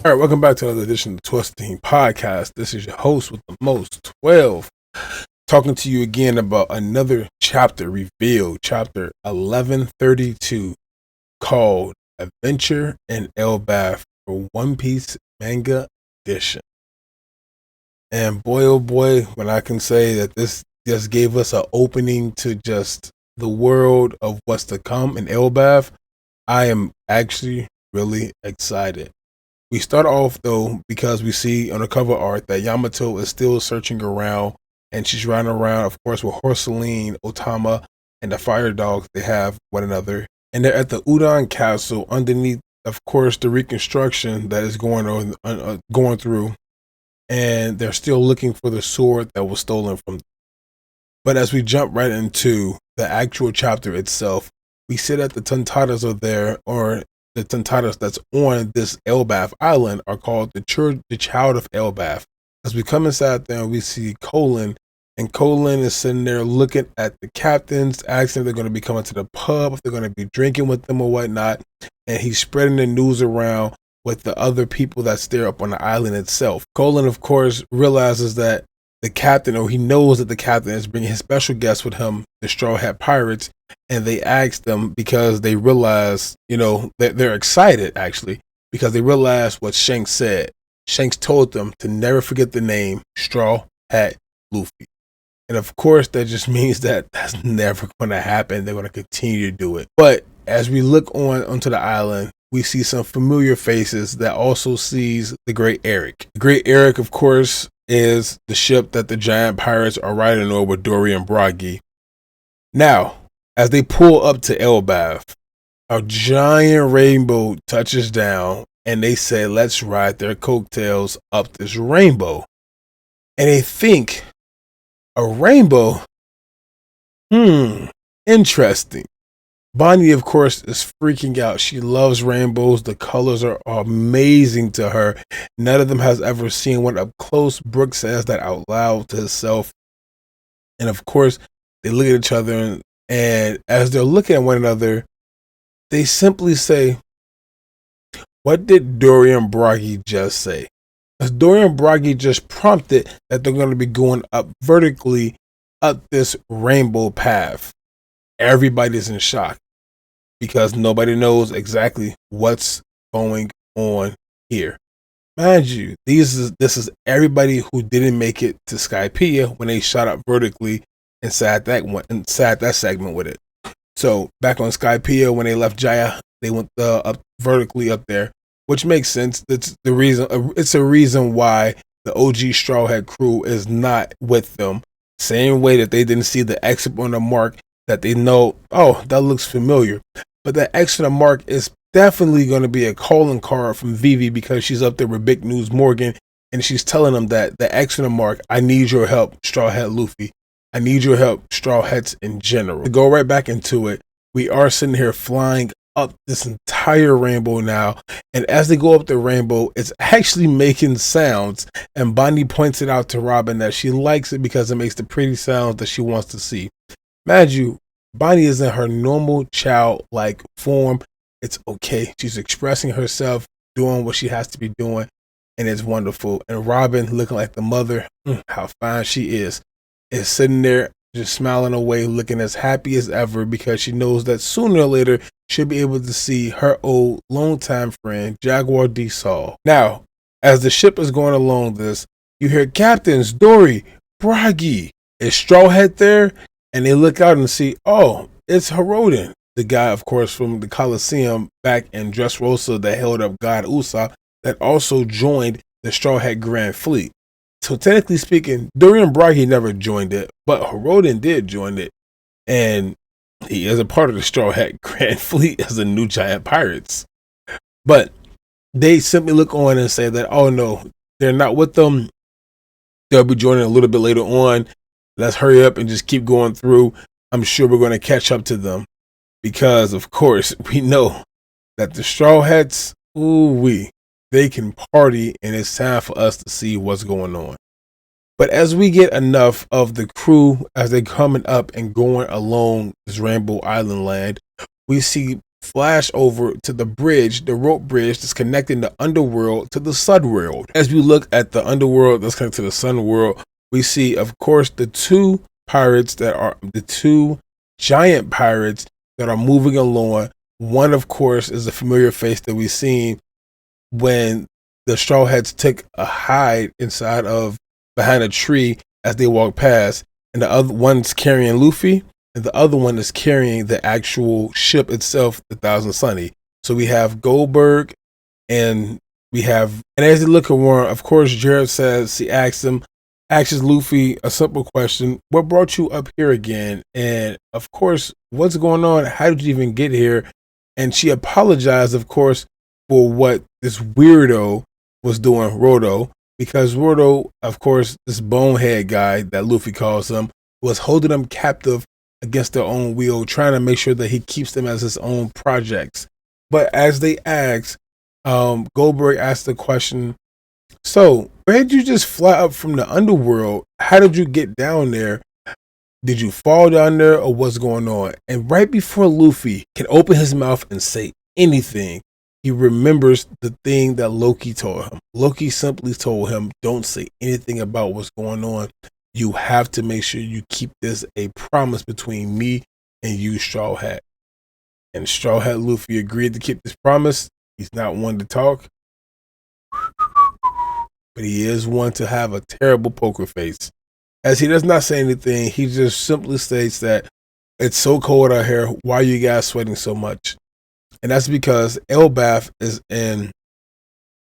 All right, welcome back to another edition of the 12 Team Podcast. This is your host with the most, 12, talking to you again about another chapter revealed, chapter 1132, called Adventure in Elbaph for One Piece Manga Edition. And boy, oh boy, when I can say that this just gave us an opening to just the world of what's to come in Elbaph, I am actually really excited. We start off though because we see on the cover art that Yamato is still searching around, and she's running around, of course, with Horseline, Otama, and the fire dogs they have one another. And they're at the Udon Castle underneath, of course, the reconstruction that is going on, going through, and they're still looking for the sword that was stolen from them. But as we jump right into the actual chapter itself, we see that the Tontatas are there, or the Tontatas that's on this Elbaph island are called the Child of Elbaph. As we come inside there, we see Colin, and Colin is sitting there looking at the captains, asking if they're going to be coming to the pub, if they're going to be drinking with them or whatnot. And he's spreading the news around with the other people that's there up on the island itself. Colin, of course, realizes that the captain, or he knows that the captain is bringing his special guest with him, the Straw Hat Pirates, and they asked them because they realize, they're excited actually, because they realize what Shanks said. Shanks told them to never forget the name Straw Hat Luffy. And of course, that just means that that's never going to happen. They're going to continue to do it. But as we look onto the island, we see some familiar faces that also sees the Great Eric. The Great Eric, of course, is the ship that the giant pirates are riding on with Dory and Bragi. Now, as they pull up to Elbaph, a giant rainbow touches down, and they say, let's ride their coattails up this rainbow. And they think, a rainbow? Interesting. Bonnie, of course, is freaking out. She loves rainbows. The colors are amazing to her. None of them has ever seen one up close. Brooke says that out loud to herself. And of course, they look at each other, and as they're looking at one another, they simply say, what did Dory and Bragi just say? As Dory and Bragi just prompted that they're going to be going up vertically up this rainbow path. Everybody's in shock because nobody knows exactly what's going on here. Mind you, this is everybody who didn't make it to Skypiea when they shot up vertically inside that segment with it. So back on Skypiea, when they left Jaya, they went up vertically up there, which makes sense. It's the reason. It's a reason why the OG Straw Hat crew is not with them. Same way that they didn't see the exit on the mark, that they know, oh, that looks familiar. But that exit on the mark is definitely going to be a calling card from Vivi, because she's up there with Big News Morgan, and she's telling them that the exit on the mark, I need your help, Straw Hat Luffy. I need your help, Straw Hats in general. To go right back into it, we are sitting here flying up this entire rainbow now, and as they go up the rainbow, it's actually making sounds, and Bonnie points it out to Robin that she likes it because it makes the pretty sounds that she wants to see. Mind you, Bonnie is in her normal childlike form. It's okay. She's expressing herself, doing what she has to be doing, and it's wonderful. And Robin, looking like the mother, how fine she is sitting there just smiling away, looking as happy as ever, because she knows that sooner or later she'll be able to see her old longtime friend, Jaguar D. Saul. Now, as the ship is going along this, you hear Captains, Dory, Bragi. Is Straw Hat there? And they look out and see, oh, it's Herodin, the guy, of course, from the Coliseum back in Dressrosa that held up God Usopp, that also joined the Straw Hat Grand Fleet. So technically speaking, Dory and Bragi never joined it, but Herodin did join it. And he is a part of the Straw Hat Grand Fleet as the new giant pirates. But they simply look on and say that, oh no, they're not with them. They'll be joining a little bit later on. Let's hurry up and just keep going through. I'm sure we're going to catch up to them, because, of course, we know that the Straw Hats, they can party, and it's time for us to see what's going on. But as we get enough of the crew as they're coming up and going along this Rainbow Island land, we see flash over to the bridge, the rope bridge that's connecting the underworld to the sun world. As we look at the underworld that's connected to the sun world, we see, of course, the two pirates that are the two giant pirates that are moving along. One, of course, is a familiar face that we've seen when the Straw Hats took a hide inside of behind a tree as they walk past, and the other one's carrying Luffy, and the other one is carrying the actual ship itself, the Thousand Sunny. So we have Goldberg, and and as they look around, of course, Jared says he asks Luffy a simple question: "What brought you up here again?" And of course, what's going on? How did you even get here? And she apologized, of course, for what this weirdo was doing, Rodo, because Rodo, of course, this bonehead guy that Luffy calls him, was holding them captive against their own will, trying to make sure that he keeps them as his own projects. But as they ask, Goldberg asked the question, so where did you just fly up from the underworld? How did you get down there? Did you fall down there or what's going on? And right before Luffy can open his mouth and say anything, he remembers the thing that Loki told him. Loki simply told him, don't say anything about what's going on. You have to make sure you keep this a promise between me and you, Straw Hat. And Straw Hat Luffy agreed to keep this promise. He's not one to talk, but he is one to have a terrible poker face. As he does not say anything, he just simply states that it's so cold out here. Why are you guys sweating so much? And that's because Elbaph is in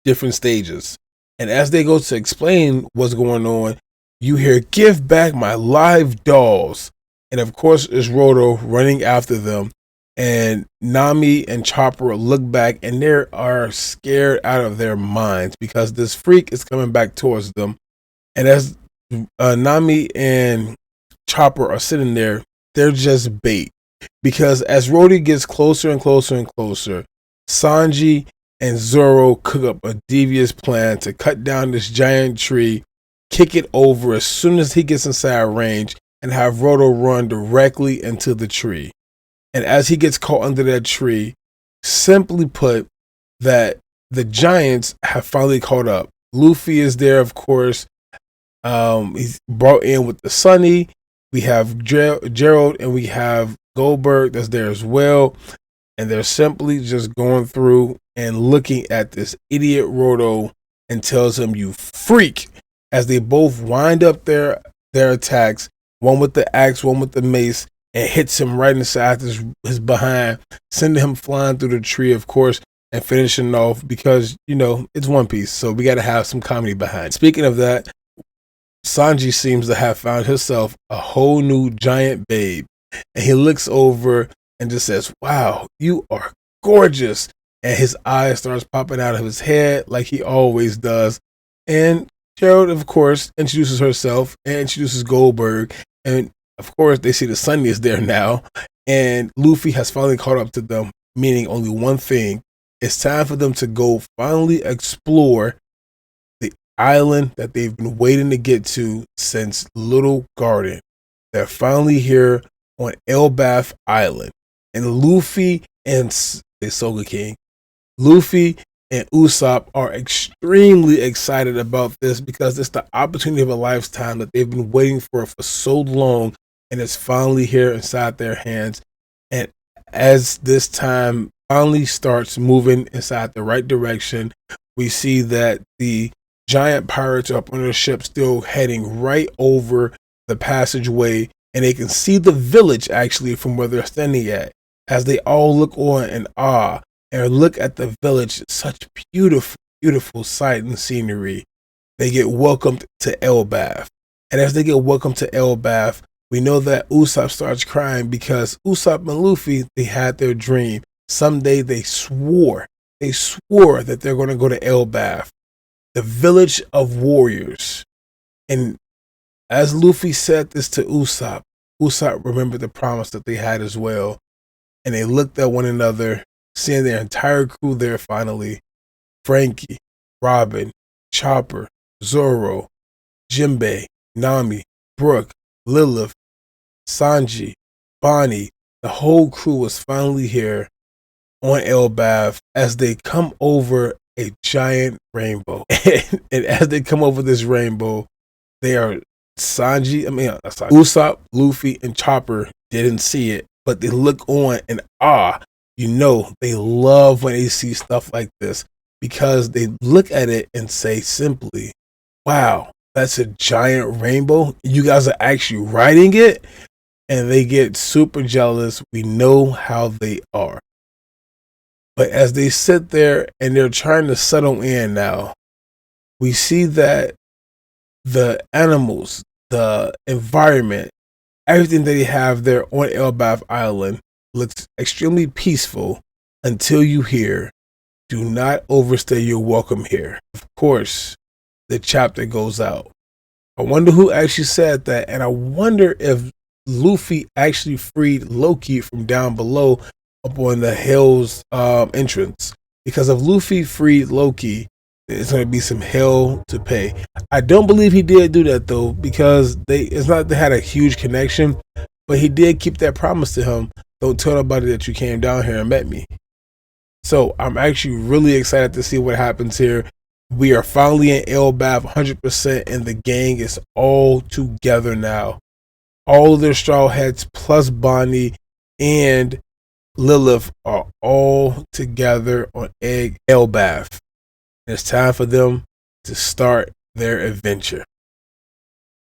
different stages. And as they go to explain what's going on, you hear, give back my live dolls. And of course, it's Rodo running after them. And Nami and Chopper look back and they are scared out of their minds because this freak is coming back towards them. And as Nami and Chopper are sitting there, they're just bait. Because as Rhodey gets closer and closer and closer, Sanji and Zoro cook up a devious plan to cut down this giant tree, kick it over as soon as he gets inside range, and have Rodo run directly into the tree. And as he gets caught under that tree, simply put, that the giants have finally caught up. Luffy is there, of course. He's brought in with the Sunny. We have Gerald and we have Goldberg that's there as well. And they're simply just going through and looking at this idiot Rodo and tells him, you freak, as they both wind up their attacks, one with the axe, one with the mace, and hits him right inside his behind, sending him flying through the tree, of course, and finishing off because, you know, it's One Piece, so we got to have some comedy behind. Speaking of that, Sanji seems to have found himself a whole new giant babe, and he looks over and just says, wow, you are gorgeous, and his eyes starts popping out of his head like he always does. And Gerald, of course, introduces herself and introduces Goldberg, and of course they see the Sunny is there now, and Luffy has finally caught up to them, meaning only one thing: it's time for them to go finally explore the island that they've been waiting to get to since Little Garden. They're finally here on Elbaph Island, and Luffy and the Soga King, Luffy and Usopp are extremely excited about this because it's the opportunity of a lifetime that they've been waiting for so long, and it's finally here inside their hands. And as this time finally starts moving inside the right direction, we see that the giant pirates are up on their ship still heading right over the passageway, and they can see the village actually from where they're standing at. As they all look on in awe and look at the village, such beautiful, beautiful sight and scenery, they get welcomed to Elbaph. And as they get welcomed to Elbaph, we know that Usopp starts crying because Usopp and Luffy, they had their dream. Someday they swore that they're going to go to Elbaph, the village of warriors. And as Luffy said this to Usopp, Usopp remembered the promise that they had as well. And they looked at one another, seeing their entire crew there finally. Frankie, Robin, Chopper, Zoro, Jinbei, Nami, Brook, Lilith, Sanji, Bonnie, the whole crew was finally here. on Elbaph as they come over a giant rainbow. And as they come over this rainbow, they are Usopp, Luffy, and Chopper didn't see it, but they look on in awe. You know, they love when they see stuff like this because they look at it and say simply, wow, that's a giant rainbow. You guys are actually riding it. And they get super jealous. We know how they are. But as they sit there and they're trying to settle in now, we see that the animals, the environment, everything that they have there on Elbaph Island looks extremely peaceful until you hear, do not overstay your welcome here. Of course, the chapter goes out. I wonder who actually said that, and I wonder if Luffy actually freed Loki from down below up on the hell's entrance. Because if Luffy freed Loki, it's going to be some hell to pay. I don't believe he did do that though, because it's not they had a huge connection, but he did keep that promise to him. Don't tell nobody that you came down here and met me. So I'm actually really excited to see what happens here. We are finally in Elbaph 100%, and the gang is all together now. All of their Straw Hats plus Bonnie and Lilith are all together on Elbaph. It's time for them to start their adventure.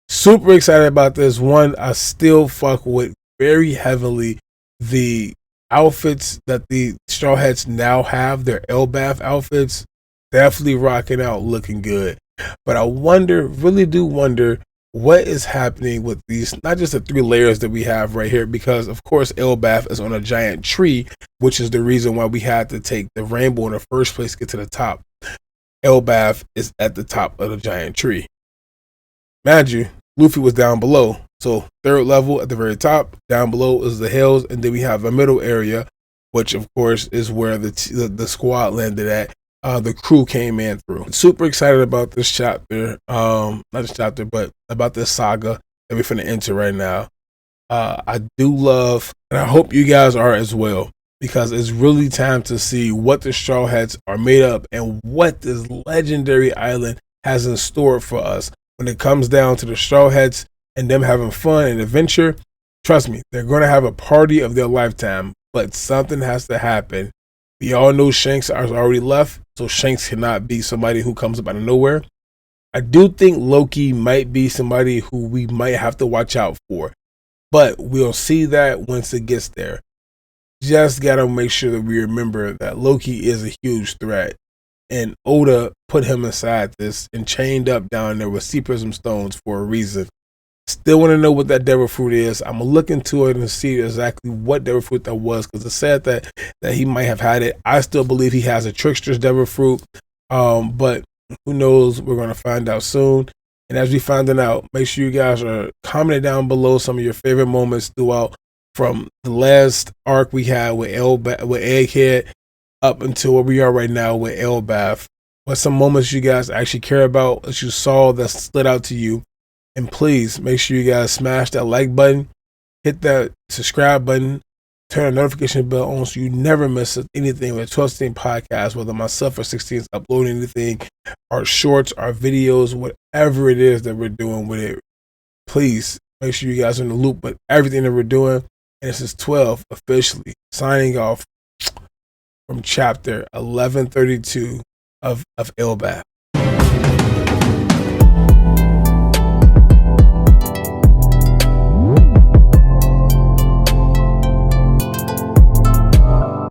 Super excited about this one. I still fuck with very heavily the outfits that the Straw Hats now have. Their Elbaph outfits definitely rocking out, looking good. But I wonder, really do wonder, what is happening with these, not just the 3 layers that we have right here, because of course Elbaph is on a giant tree, which is the reason why we had to take the rainbow in the first place to get to the top. Elbaph is at the top of the giant tree. Mind you, Luffy was down below. So 3rd level at the very top, down below is the hills, and then we have a middle area, which of course is where the squad landed at. The crew came in through. Super excited about this chapter. Not this chapter, but about this saga that we're finna enter right now. I do love, and I hope you guys are as well, because it's really time to see what the Straw Hats are made up and what this legendary island has in store for us. When it comes down to the Straw Hats and them having fun and adventure, trust me, they're going to have a party of their lifetime, but something has to happen. We all know Shanks has already left, so Shanks cannot be somebody who comes up out of nowhere. I do think Loki might be somebody who we might have to watch out for, but we'll see that once it gets there. Just gotta make sure that we remember that Loki is a huge threat, and Oda put him inside this and chained up down there with sea prism stones for a reason. Still want to know what that devil fruit is. I'm gonna look into it and see exactly what devil fruit that was, because it said that he might have had it. I still believe he has a trickster's devil fruit, but who knows? We're gonna find out soon. And as we find it out, make sure you guys are commenting down below some of your favorite moments throughout, from the last arc we had with Egghead up until where we are right now with Elbaph. What some moments you guys actually care about, that you saw that stood out to you. And please make sure you guys smash that like button, hit that subscribe button, turn the notification bell on so you never miss anything with 1216 Podcast, whether myself or 16 is uploading anything, our shorts, our videos, whatever it is that we're doing with it. Please make sure you guys are in the loop with everything that we're doing. And this is 12 officially signing off from chapter 1132 of Elbaph.